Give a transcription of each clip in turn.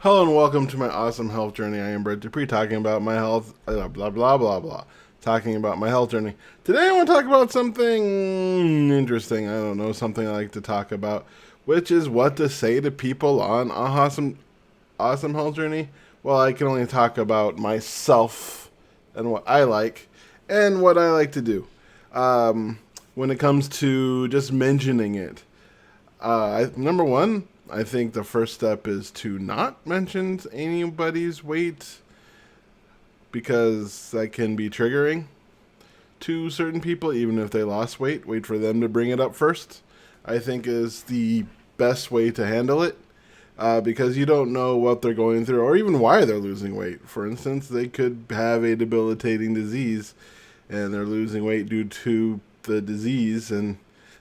Hello and welcome to my awesome health journey. I am Brett Dupree, talking about my health, blah, blah, blah, blah. Talking about my health journey. Today I want to talk about something interesting. I don't know, something I like to talk about, which is what to say to people on a awesome health journey. Well, I can only talk about myself and what I like and what I like to do. When it comes to just mentioning it, number one, I think the first step is to not mention anybody's weight because that can be triggering to certain people, even if they lost weight. Wait for them to bring it up first, I think, is the best way to handle it because you don't know what they're going through or even why they're losing weight. For instance, they could have a debilitating disease and they're losing weight due to the disease and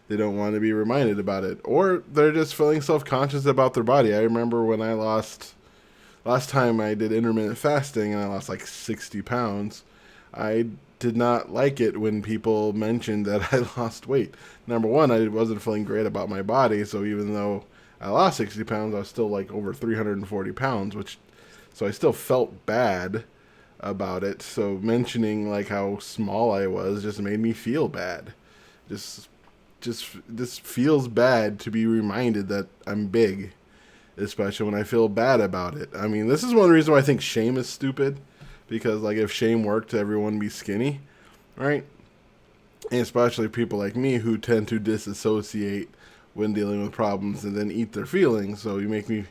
they don't want to be reminded about it, or they're just feeling self-conscious about their body. I remember when last time I did intermittent fasting and I lost like 60 pounds. I did not like it when people mentioned that I lost weight. Number one, I wasn't feeling great about my body, so even though I lost 60 pounds, I was still like over 340 pounds, so I still felt bad about it. So mentioning like how small I was just made me feel bad. Just just feels bad to be reminded that I'm big, especially when I feel bad about it. I mean, this is one reason why I think shame is stupid, because like if shame worked, everyone would be skinny, right? And especially people like me who tend to disassociate when dealing with problems and then eat their feelings. So you make me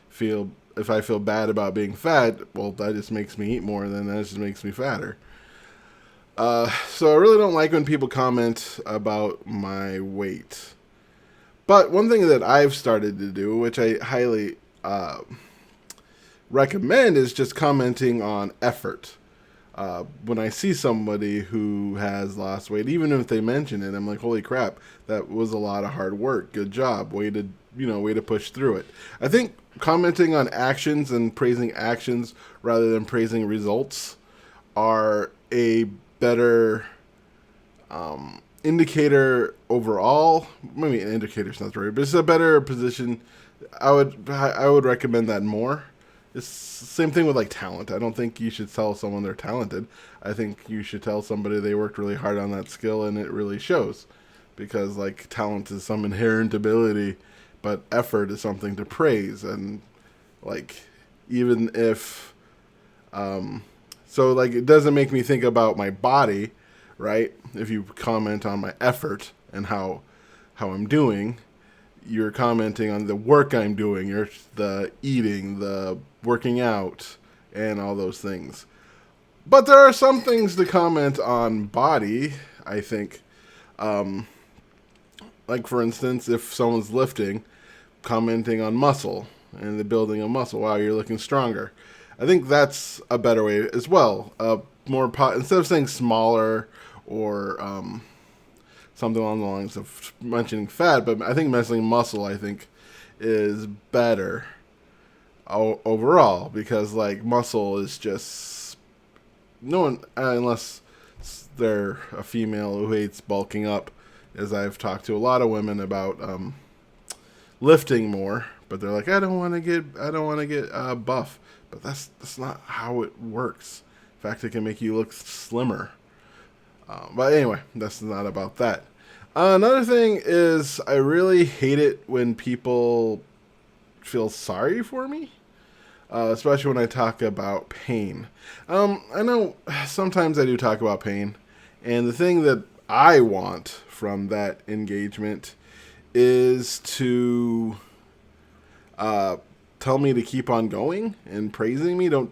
feel, if I feel bad about being fat, well, that just makes me eat more, and then that just makes me fatter. So I really don't like when people comment about my weight. But one thing that I've started to do, which I highly recommend, is just commenting on effort. When I see somebody who has lost weight, even if they mention it, I'm like, holy crap, that was a lot of hard work. Good job. Way to push through it. I think commenting on actions and praising actions rather than praising results are a better indicator overall. Maybe an indicator's not the right, but it's a better position. I would recommend that more. It's the same thing with like talent. I don't think you should tell someone they're talented. I think you should tell somebody they worked really hard on that skill and it really shows. Because like talent is some inherent ability, but effort is something to praise. And like even if so like it doesn't make me think about my body, right? If you comment on my effort and how I'm doing, you're commenting on the work I'm doing, you're the eating, the working out, and all those things. But there are some things to comment on body, I think. Um, like, for instance, if someone's lifting, commenting on muscle and the building of muscle. Wow, you're looking stronger. I think that's a better way as well. Instead of saying smaller or something along the lines of mentioning fat, but I think mentioning muscle, I think, is better overall, because like muscle is just no one, unless they're a female who hates bulking up, as I've talked to a lot of women about lifting more, but they're like, I don't want to get buff, but that's not how it works. In fact, it can make you look slimmer. But anyway, that's not about that. Another thing is, I really hate it when people feel sorry for me, especially when I talk about pain. I know sometimes I do talk about pain, and the thing that I want from that engagement is to tell me to keep on going and praising me. Don't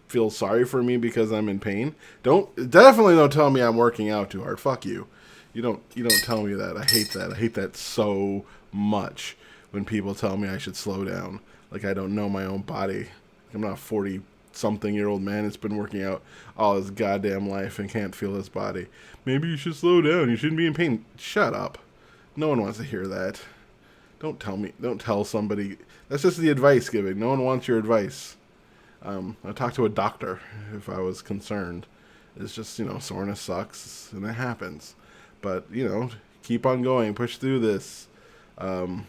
feel sorry for me because I'm in pain. Definitely don't tell me I'm working out too hard. Fuck you. You don't tell me that. I hate that. I hate that so much when people tell me I should slow down. Like I don't know my own body. I'm not a 40 something year old man that's been working out all his goddamn life and can't feel his body. Maybe you should slow down. You shouldn't be in pain. Shut up. No one wants to hear that. Don't tell somebody. That's just the advice giving. No one wants your advice. I talked to a doctor if I was concerned. It's just, soreness sucks and it happens. But, keep on going, push through this. Uh,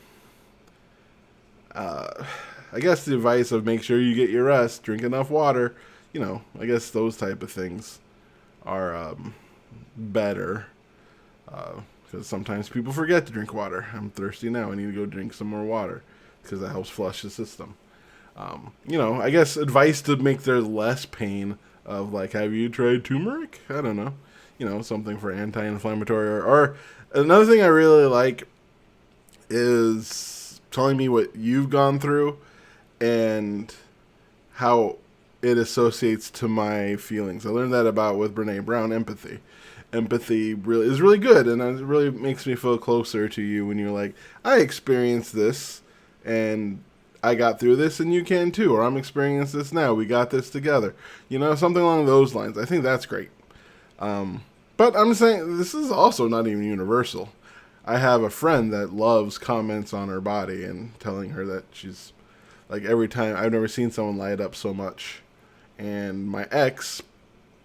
I guess the advice of make sure you get your rest, drink enough water, I guess those type of things are better. Because sometimes people forget to drink water. I'm thirsty now. I need to go drink some more water because that helps flush the system. I guess advice to make there less pain of like, have you tried turmeric? I don't know. Something for anti-inflammatory. Or another thing I really like is telling me what you've gone through and how it associates to my feelings. I learned that about with Brene Brown, empathy. Empathy really is really good, and it really makes me feel closer to you when you're like, I experienced this, and I got through this, and you can too, or I'm experiencing this now. We got this together. Something along those lines. I think that's great. But I'm saying this is also not even universal. I have a friend that loves comments on her body and telling her that she's like every time I've never seen someone light up so much. And my ex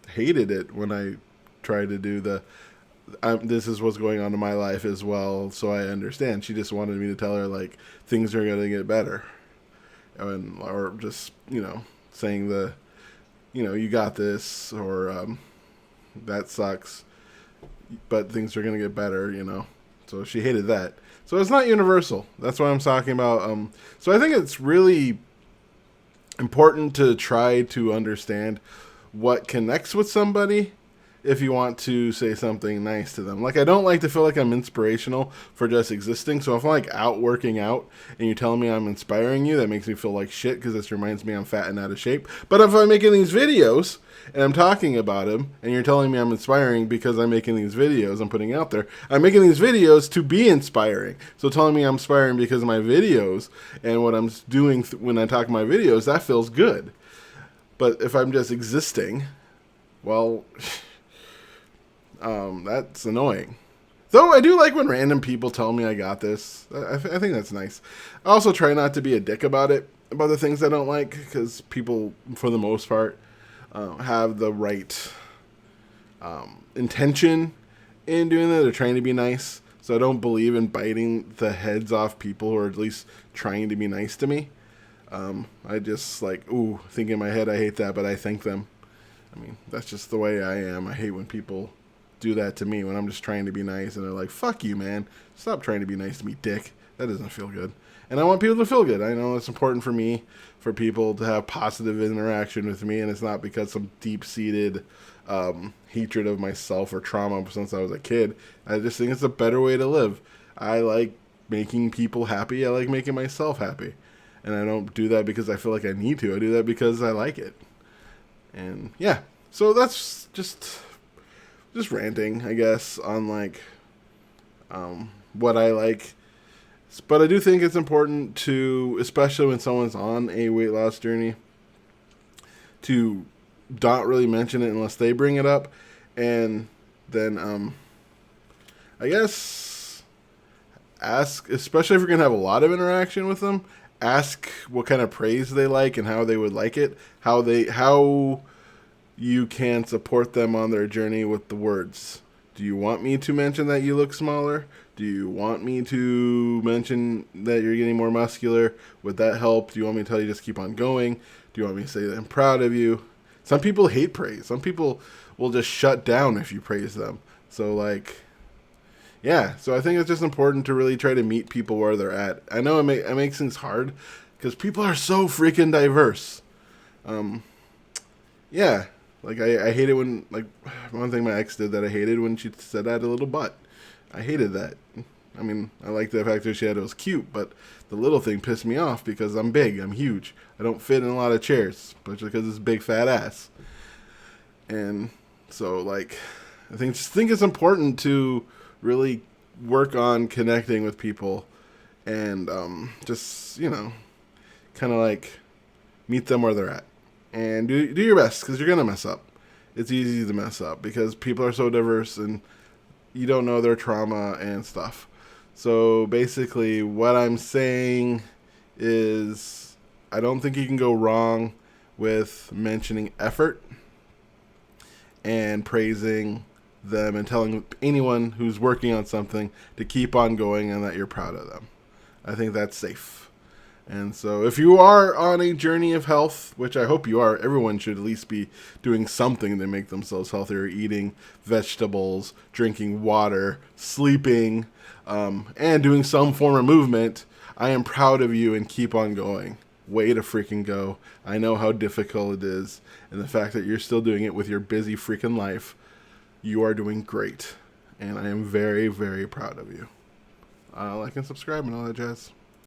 hated it when I tried to do this is what's going on in my life as well, so I understand. She just wanted me to tell her like things are gonna get better, or just saying you got this, or that sucks, but things are gonna get better. So she hated that. So it's not universal. That's what I'm talking about. So I think it's really important to try to understand what connects with somebody if you want to say something nice to them. Like, I don't like to feel like I'm inspirational for just existing. So if I'm like out working out and you're telling me I'm inspiring you, that makes me feel like shit because this reminds me I'm fat and out of shape. But if I'm making these videos and I'm talking about them and you're telling me I'm inspiring because I'm making these videos I'm putting out there, I'm making these videos to be inspiring. So telling me I'm inspiring because of my videos and what I'm doing when I talk my videos, that feels good. But if I'm just existing, well, that's annoying. Though I do like when random people tell me I got this. I think that's nice. I also try not to be a dick about it, about the things I don't like, because people, for the most part, have the right intention in doing that. They're trying to be nice. So I don't believe in biting the heads off people who are at least trying to be nice to me. I just think in my head I hate that, but I thank them. I mean, that's just the way I am. I hate when people do that to me when I'm just trying to be nice and they're like, fuck you, man. Stop trying to be nice to me, dick. That doesn't feel good. And I want people to feel good. I know it's important for me, for people to have positive interaction with me, and it's not because some deep-seated hatred of myself or trauma since I was a kid. I just think it's a better way to live. I like making people happy. I like making myself happy. And I don't do that because I feel like I need to. I do that because I like it. And yeah, so that's just ranting, I guess, on what I like. But I do think it's important to, especially when someone's on a weight loss journey, to not really mention it unless they bring it up. And then, I guess, ask, especially if you're going to have a lot of interaction with them, ask what kind of praise they like and how they would like it, how you can support them on their journey with the words. Do you want me to mention that you look smaller? Do you want me to mention that you're getting more muscular? Would that help? Do you want me to tell you just keep on going? Do you want me to say that I'm proud of you? Some people hate praise. Some people will just shut down if you praise them. So yeah. So I think it's just important to really try to meet people where they're at. I know it makes things hard because people are so freaking diverse. Yeah. I hate it when, one thing my ex did that I hated when she said I had a little butt. I hated that. I mean, I liked the fact that she had it was cute, but the little thing pissed me off because I'm big, I'm huge. I don't fit in a lot of chairs, especially because it's a big fat ass. And so, I think it's important to really work on connecting with people and just, kind of meet them where they're at. And do your best, because you're going to mess up. It's easy to mess up because people are so diverse and you don't know their trauma and stuff. So basically what I'm saying is I don't think you can go wrong with mentioning effort and praising them and telling anyone who's working on something to keep on going and that you're proud of them. I think that's safe. And so if you are on a journey of health, which I hope you are, everyone should at least be doing something to make themselves healthier, eating vegetables, drinking water, sleeping, and doing some form of movement. I am proud of you and keep on going. Way to freaking go. I know how difficult it is. And the fact that you're still doing it with your busy freaking life, you are doing great. And I am very, very proud of you. Like and subscribe and all that jazz.